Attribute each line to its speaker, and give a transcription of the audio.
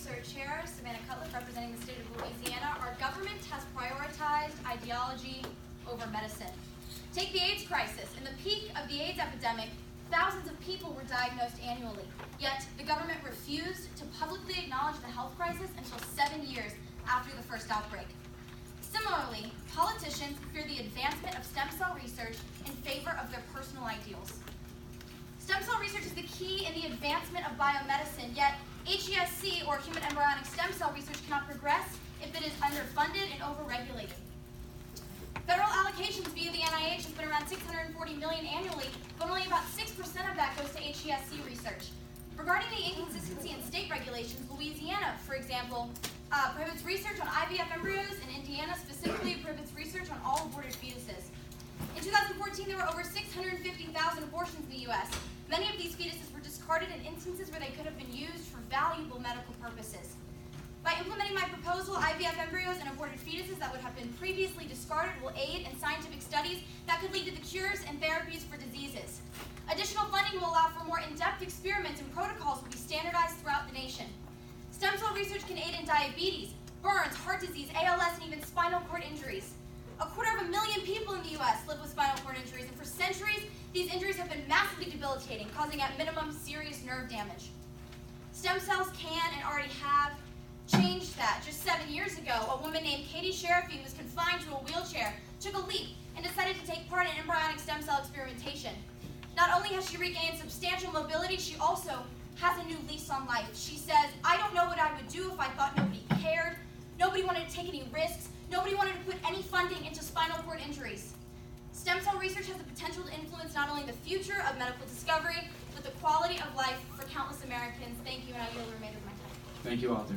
Speaker 1: Research Chair, Savannah Cutliff, representing the state of Louisiana. Our government has prioritized ideology over medicine. Take the AIDS crisis. In the peak of the AIDS epidemic, thousands of people were diagnosed annually. Yet, the government refused to publicly acknowledge the health crisis until 7 years after the first outbreak. Similarly, politicians fear the advancement of stem cell research in favor of their personal ideals. Stem cell research is the key in the advancement of biomedicine, yet HESC, or human embryonic stem cell research, cannot progress if it is underfunded and overregulated. Federal allocations via the NIH has been around $640 million annually, but only about 6% of that goes to HESC research. Regarding the inconsistency in state regulations, Louisiana, for example, prohibits research on IVF embryos, and Indiana specifically prohibits research on all aborted fetuses. In 2014, there were over 650,000 abortions in the U.S. Many of these fetuses were discarded in instances where they could have been used for valuable medical purposes. By implementing my proposal, IVF embryos and aborted fetuses that would have been previously discarded will aid in scientific studies that could lead to the cures and therapies for diseases. Additional funding will allow for more in-depth experiments, and protocols will be standardized throughout the nation. Stem cell research can aid in diabetes, burns, heart disease, ALS, and even spinal cord injuries. 250,000 people in the U.S. live with spinal cord injuries, and for centuries, these injuries have been massively debilitating, causing at minimum serious nerve damage. Stem cells can and already have changed that. Just 7 years ago, a woman named Katie Sheriffy, who was confined to a wheelchair, took a leap and decided to take part in embryonic stem cell experimentation. Not only has she regained substantial mobility, she also has a new lease on life. She says, "I don't know what I would do if I thought nobody cared. Nobody wanted to take any risks. Nobody wanted to put any funding into spinal cord injuries." Stem cell research has the potential to influence not only the future of medical discovery, but the quality of life for countless Americans. Thank you, and I yield the remainder of my time.
Speaker 2: Thank you, author.